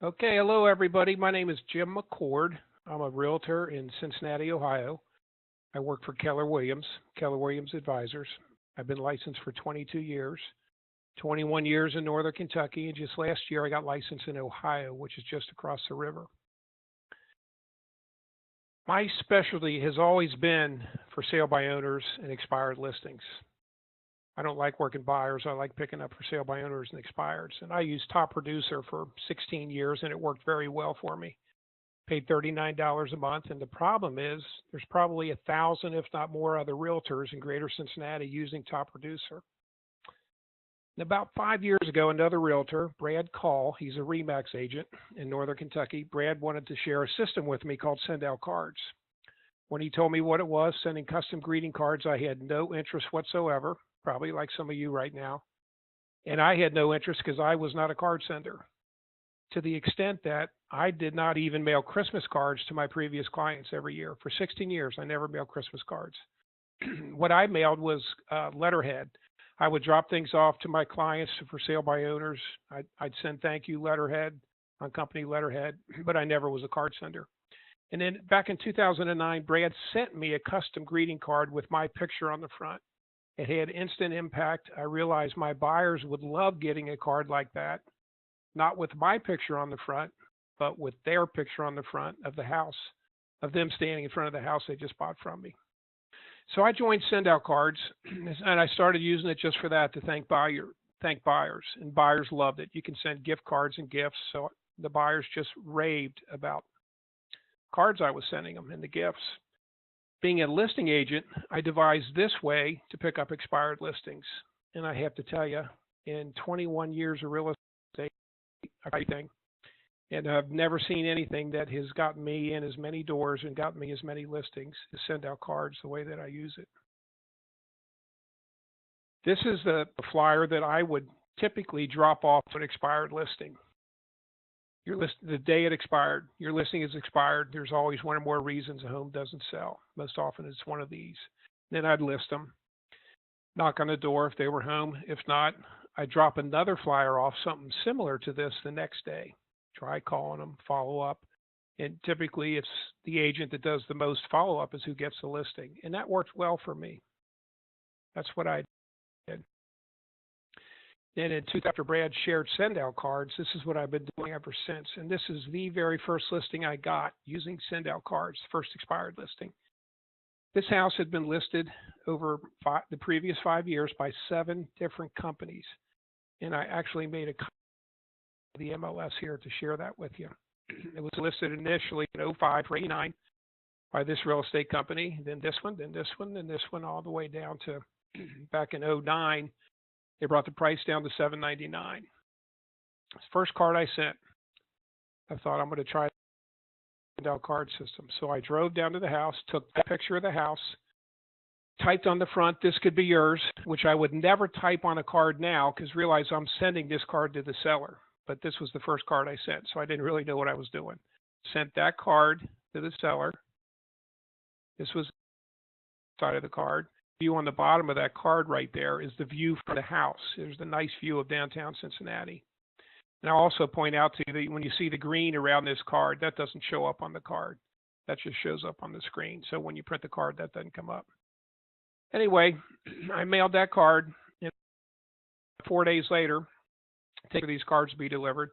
Okay, hello everybody. My name is Jim McCord. I'm a realtor in Cincinnati, Ohio. I work for Keller Williams Advisors. I've been licensed for 22 years, 21 years in Northern Kentucky, and just last year I got licensed in Ohio, which is just across the river. My specialty has always been for sale by owners and expired listings. I don't like working buyers. I like picking up for sale by owners and expireds. And I used Top Producer for 16 years, and it worked very well for me. Paid $39 a month. And the problem is there's probably 1,000, if not more, other realtors in greater Cincinnati using Top Producer. And about 5 years ago, another realtor, Brad Call, he's a Remax agent in Northern Kentucky. Brad wanted to share a system with me called Send Out Cards. When he told me what it was, sending custom greeting cards, I had no interest whatsoever, probably like some of you right now. And I had no interest because I was not a card sender, to the extent that I did not even mail Christmas cards to my previous clients every year. For 16 years, I never mailed Christmas cards. What I mailed was letterhead. I would drop things off to my clients for sale by owners. I'd send thank you letterhead on company letterhead, but I never was a card sender. And then back in 2009, Brad sent me a custom greeting card with my picture on the front. It had instant impact. I realized my buyers would love getting a card like that, not with my picture on the front, but with their picture on the front of the house, of them standing in front of the house they just bought from me. So I joined Send Out Cards, and I started using it just for that, to thank buyers, and buyers loved it. You can send gift cards and gifts, so the buyers just raved about cards I was sending them and the gifts. Being a listing agent, I devised this way to pick up expired listings, and I have to tell you, in 21 years of real estate, everything, and I've never seen anything that has gotten me in as many doors and gotten me as many listings to Send Out Cards the way that I use it. This is the flyer that I would typically drop off an expired listing. The day it expired, your listing is expired. There's always one or more reasons a home doesn't sell. Most often it's one of these. Then I'd list them, knock on the door if they were home. If not, I'd drop another flyer off, something similar to this, the next day. Try calling them, follow up. And typically it's the agent that does the most follow up is who gets the listing. And that worked well for me. That's what I did. Then in after Brad shared Send Out Cards, this is what I've been doing ever since. And this is the very first listing I got using Send Out Cards, first expired listing. This house had been listed over the previous 5 years by 7 different companies. And I actually made a copy of the MLS here to share that with you. It was listed initially in '05 for '89 by this real estate company, then this one, then this one, then this one, all the way down to back in '09. They brought the price down to $7.99. First card I sent, I thought I'm going to try the Send Out Card system. So I drove down to the house, took a picture of the house, typed on the front, "This could be yours," which I would never type on a card now because realize I'm sending this card to the seller. But this was the first card I sent, so I didn't really know what I was doing. Sent that card to the seller. This was the side of the card. View on the bottom of that card right there is the view from the house. There's the nice view of downtown Cincinnati. And I'll also point out to you that when you see the green around this card, that doesn't show up on the card. That just shows up on the screen. So when you print the card, that doesn't come up. Anyway, I mailed that card. And 4 days later, for these cards to be delivered,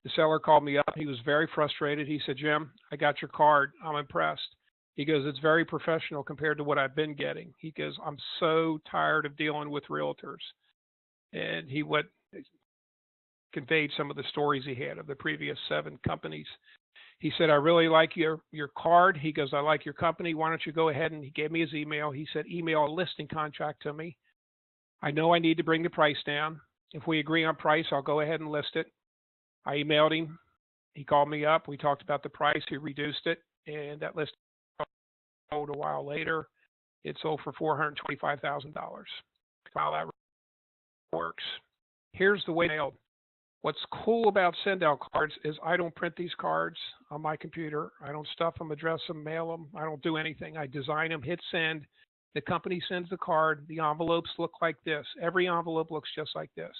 the seller called me up. He was very frustrated. He said, "Jim, I got your card. I'm impressed." He goes, "It's very professional compared to what I've been getting." He goes, "I'm so tired of dealing with realtors." And he conveyed some of the stories he had of the previous 7 companies. He said, "I really like your card." He goes, "I like your company. Why don't you go ahead?" And he gave me his email. He said, "Email a listing contract to me. I know I need to bring the price down. If we agree on price, I'll go ahead and list it." I emailed him. He called me up. We talked about the price. He reduced it. And that list sold a while later. It sold for $425,000. How that works. Here's the way it's mailed. What's cool about Send Out Cards is I don't print these cards on my computer. I don't stuff them, address them, mail them. I don't do anything. I design them, hit send. The company sends the card. The envelopes look like this. Every envelope looks just like this.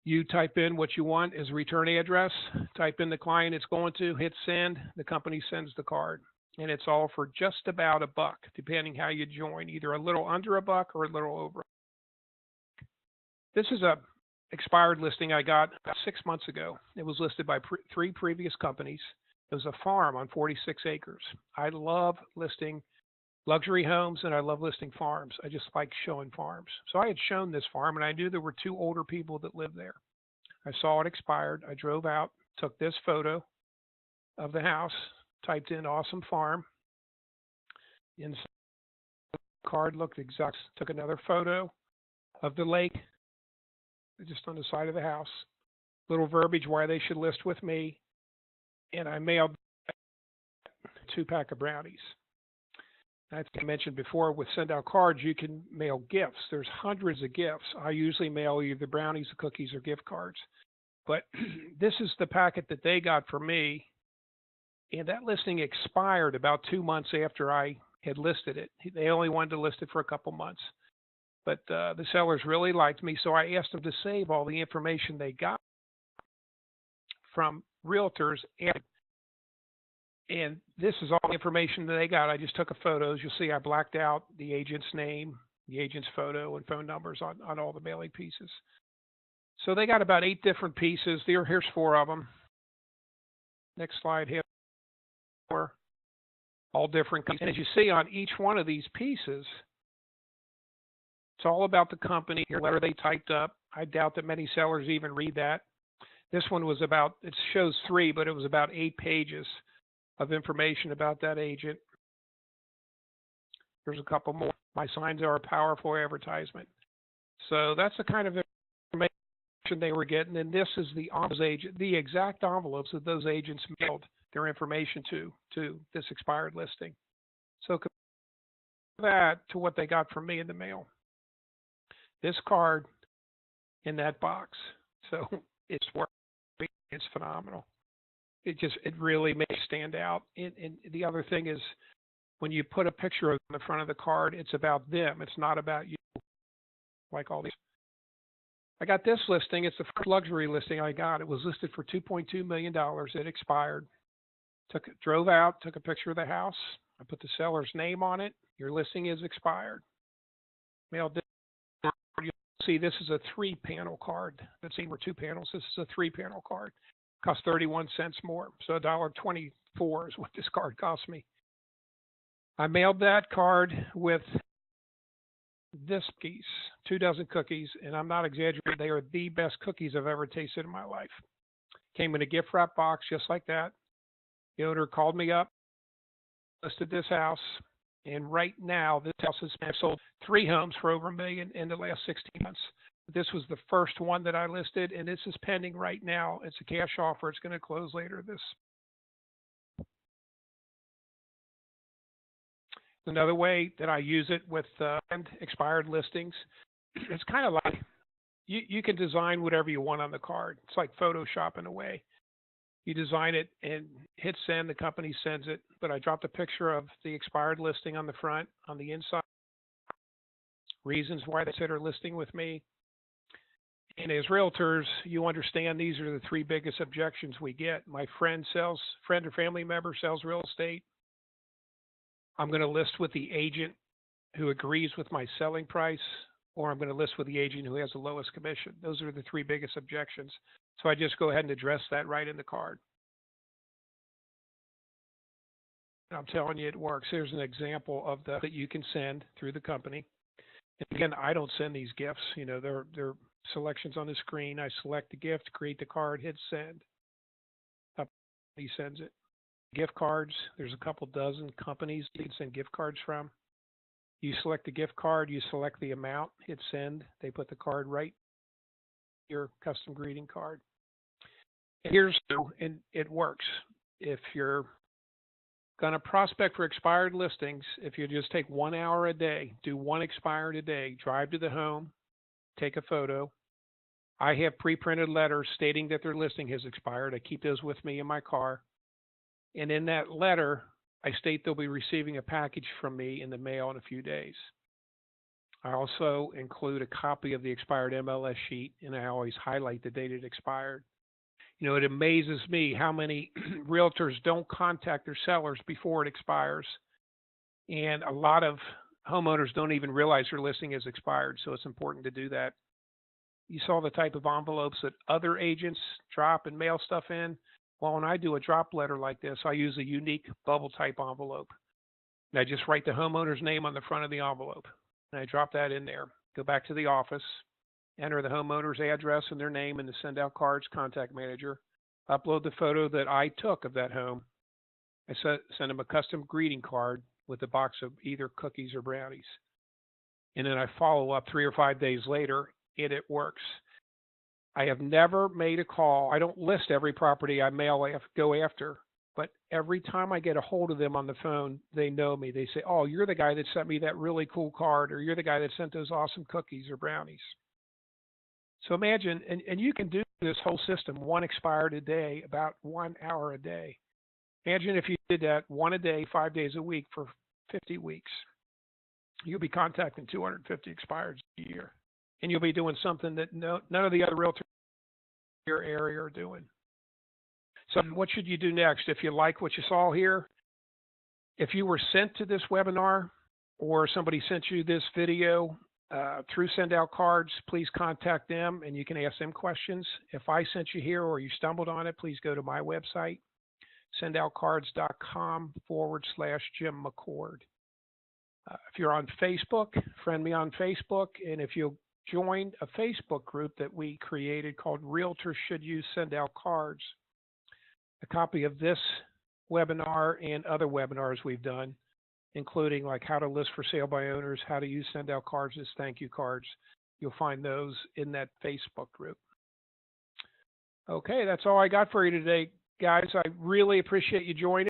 You type in what you want as a return address, type in the client it's going to, hit send, the company sends the card. And it's all for just about $1, depending how you join, either a little under $1 or a little over. This is a expired listing I got about 6 months ago. It was listed by 3 previous companies. It was a farm on 46 acres. I love listing luxury homes and I love listing farms. I just like showing farms. So I had shown this farm and I knew there were 2 older people that lived there. I saw it expired. I drove out, took this photo of the house, typed in awesome farm. Inside the card looked exact. Took another photo of the lake just on the side of the house. Little verbiage why they should list with me. And I mailed a 2-pack of brownies. As I mentioned before, with send out cards, you can mail gifts. There's hundreds of gifts. I usually mail either brownies, cookies, or gift cards. But this is the packet that they got for me. And that listing expired about 2 months after I had listed it. They only wanted to list it for a couple months. But the sellers really liked me, so I asked them to save all the information they got from realtors. And this is all the information that they got. I just took a photos. You'll see I blacked out the agent's name, the agent's photo, and phone numbers on all the mailing pieces. So they got about 8 different pieces. Here's 4 of them. Next slide here. All different. And as you see on each one of these pieces, it's all about the company, the letter they typed up. I doubt that many sellers even read that. This one was about, it shows 3, but it was about 8 pages of information about that agent. There's a couple more. My signs are a powerful advertisement. So that's the kind of information they were getting. And this is the exact envelopes that those agents mailed their information to this expired listing. So compare that to what they got from me in the mail. This card in that box. So it's phenomenal. It really makes it stand out. And the other thing is when you put a picture on the front of the card, it's about them. It's not about you, like all these. I got this listing. It's the first luxury listing I got. It was listed for $2.2 million. It expired. Drove out, took a picture of the house. I put the seller's name on it. Your listing is expired. Mailed it. You'll see this is a 3-panel card. That's seen were 2 panels. This is a 3-panel card. Cost 31 cents more. So $1.24 is what this card cost me. I mailed that card with this piece, 2 dozen cookies, and I'm not exaggerating. They are the best cookies I've ever tasted in my life. Came in a gift wrap box just like that. The owner called me up, listed this house, and right now this house has sold 3 homes for over $1 million in the last 16 months. This was the first one that I listed, and this is pending right now. It's a cash offer. It's going to close later this. Another way that I use it with expired listings, it's kind of like you can design whatever you want on the card. It's like Photoshop in a way. You design it and hit send, the company sends it. But I dropped a picture of the expired listing on the front, on the inside, reasons why they consider listing with me. And as realtors, you understand these are the 3 biggest objections we get. My friend or family member sells real estate. I'm going to list with the agent who agrees with my selling price, or I'm going to list with the agent who has the lowest commission. Those are the 3 biggest objections. So I just go ahead and address that right in the card. I'm telling you, it works. Here's an example of that you can send through the company. And again, I don't send these gifts. You know, they're selections on the screen. I select the gift, create the card, hit send. He sends it. Gift cards, there's a couple dozen companies you can send gift cards from. You select the gift card, you select the amount, hit send. They put the card right in your custom greeting card. And it works. If you're going to prospect for expired listings, if you just take 1 hour a day, do 1 expired a day, drive to the home, take a photo. I have pre-printed letters stating that their listing has expired. I keep those with me in my car. And in that letter, I state they'll be receiving a package from me in the mail in a few days. I also include a copy of the expired MLS sheet, and I always highlight the date it expired. You know, it amazes me how many realtors don't contact their sellers before it expires, and a lot of homeowners don't even realize their listing is expired, so it's important to do that. You saw the type of envelopes that other agents drop and mail stuff in. Well, when I do a drop letter like this, I use a unique bubble type envelope. And I just write the homeowner's name on the front of the envelope. And I drop that in there. Go back to the office, enter the homeowner's address and their name in the send out cards contact manager, upload the photo that I took of that home. I send them a custom greeting card with a box of either cookies or brownies. And then I follow up 3 or 5 days later, and it works. I have never made a call. I don't list every property I go after, but every time I get a hold of them on the phone, they know me. They say, "Oh, you're the guy that sent me that really cool card," or "You're the guy that sent those awesome cookies or brownies." So imagine, and you can do this whole system, one expired a day, about 1 hour a day. Imagine if you did that one a day, 5 days a week for 50 weeks. You'll be contacting 250 expireds a year. And you'll be doing something that none of the other realtors in your area are doing. So what should you do next? If you like what you saw here, if you were sent to this webinar or somebody sent you this video through send out cards, please contact them and you can ask them questions. If I sent you here or you stumbled on it, please go to my website, sendoutcards.com/Jim McCord. If you're on Facebook, friend me on Facebook, and if you'll join a Facebook group that we created called Realtors Should Use Send Out Cards, a copy of this webinar and other webinars we've done, including like how to list for sale by owners, how to use send out cards as thank you cards. You'll find those in that Facebook group. Okay, that's all I got for you today, guys. I really appreciate you joining.